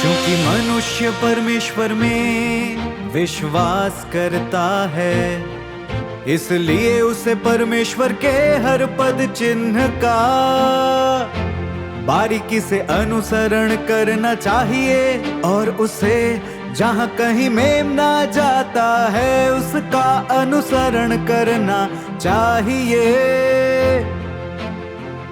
क्योंकि मनुष्य परमेश्वर में विश्वास करता है, इसलिए उसे परमेश्वर के हर पद चिन्ह का बारीकी से अनुसरण करना चाहिए और उसे जहाँ कहीं मेमना जाता है उसका अनुसरण करना चाहिए।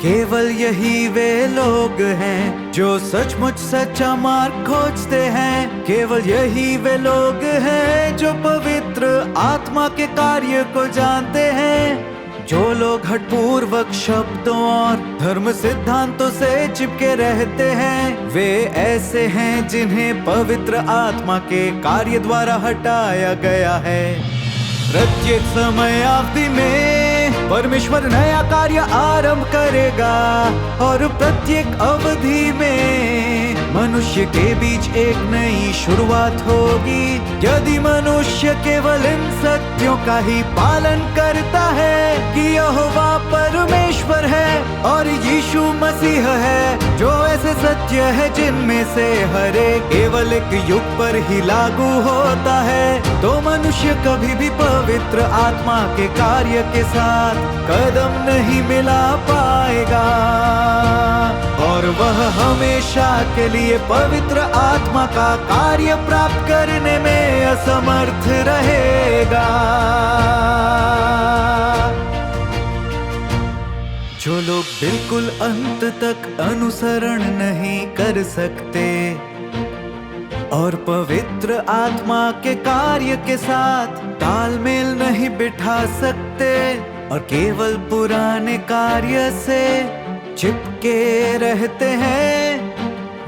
केवल यही वे लोग हैं जो सचमुच सच्चा मार्ग खोजते हैं। केवल यही वे लोग हैं जो पवित्र आत्मा के कार्य को जानते हैं। जो लोग हठपूर्वक शब्दों और धर्म सिद्धांतों से चिपके रहते हैं वे ऐसे हैं जिन्हें पवित्र आत्मा के कार्य द्वारा हटाया गया है। प्रत्येक समय अवधि में परमेश्वर नया कार्य आरंभ करेगा और प्रत्येक अवधि में मनुष्य के बीच एक नई शुरुआत होगी। यदि मनुष्य केवल इन सत्यों का ही पालन करता है कि यहोवा परमेश्वर है और यीशु मसीह है, जो ऐसे सत्य है जिनमें से हर एक केवल एक युग पर ही लागू होता है, तो मनुष्य कभी भी पवित्र आत्मा के कार्य के साथ कदम नहीं मिला पाएगा और वह हमेशा के लिए पवित्र आत्मा का कार्य प्राप्त करने में असमर्थ रहेगा। जो लोग बिल्कुल अंत तक अनुसरण नहीं कर सकते और पवित्र आत्मा के कार्य के साथ तालमेल नहीं बिठा सकते और केवल पुराने कार्य से चिपके रहते हैं,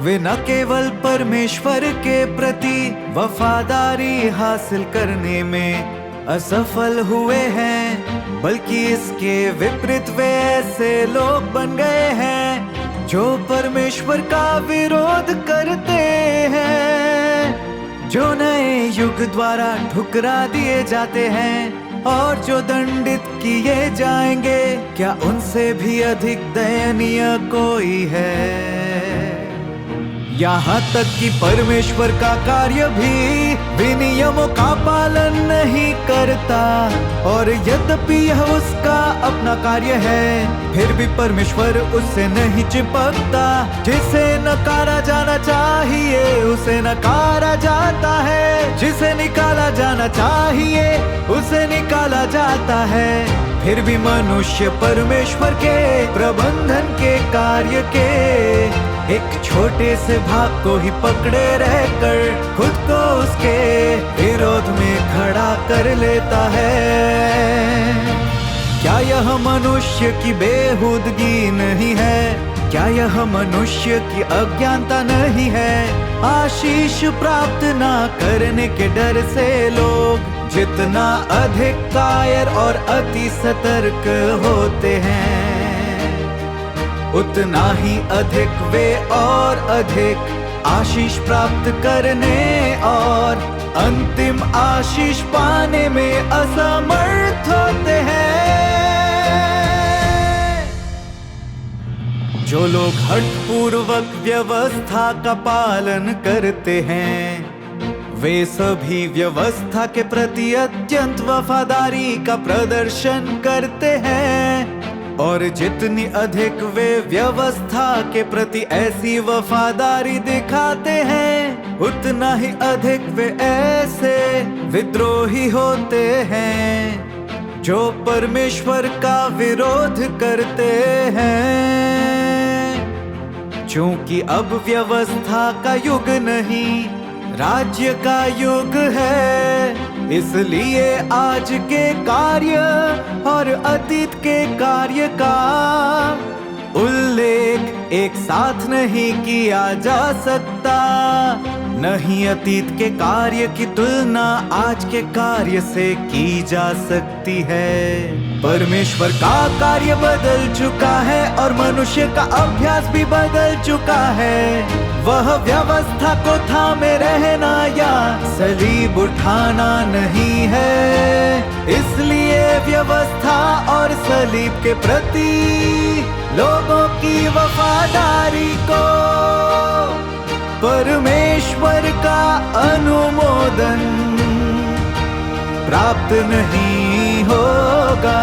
वे न केवल परमेश्वर के प्रति वफादारी हासिल करने में असफल हुए हैं, बल्कि इसके विपरीत वे ऐसे लोग बन गए हैं जो परमेश्वर का विरोध करते हैं, जो नए युग द्वारा ठुकरा दिए जाते हैं और जो दंडित किए जाएंगे। क्या उनसे भी अधिक दयनीय कोई है? यहाँ तक कि परमेश्वर का कार्य भी नियमों का पालन नहीं करता और यद्यपि यह उसका अपना कार्य है फिर भी परमेश्वर उससे नहीं चिपकता। जिसे नकारा जाना चाहिए उसे नकारा जाता है, जिसे निकाला जाना चाहिए उसे निकाला जाता है। फिर भी मनुष्य परमेश्वर के प्रबंधन के कार्य के एक छोटे से भाग को ही पकड़े रहकर खुद को उसके विरोध में खड़ा कर लेता है। क्या यह मनुष्य की बेहूदगी नहीं है? क्या यह मनुष्य की अज्ञानता नहीं है? आशीष प्राप्त ना करने के डर से लोग जितना अधिक कायर और अति सतर्क होते हैं उतना ही अधिक वे और अधिक आशीष प्राप्त करने और अंतिम आशीष पाने में असमर्थ होते हैं। जो लोग हठपूर्वक व्यवस्था का पालन करते हैं वे सभी व्यवस्था के प्रति अत्यंत वफादारी का प्रदर्शन करते हैं और जितनी अधिक वे व्यवस्था के प्रति ऐसी वफादारी दिखाते हैं उतना ही अधिक वे ऐसे विद्रोही होते हैं जो परमेश्वर का विरोध करते हैं। क्योंकि अब व्यवस्था का युग नहीं राज्य का युग है, इसलिए आज के कार्य और अतीत के कार्य का उल्लेख एक साथ नहीं किया जा सकता। नहीं अतीत के कार्य की तुलना आज के कार्य से की जा सकती है। परमेश्वर का कार्य बदल चुका है और मनुष्य का अभ्यास भी बदल चुका है। वह व्यवस्था को थामे रहना या सलीब उठाना नहीं है, इसलिए व्यवस्था और सलीब के प्रति लोगों की वफादारी को परमेश्वर का अनुमोदन प्राप्त नहीं होगा।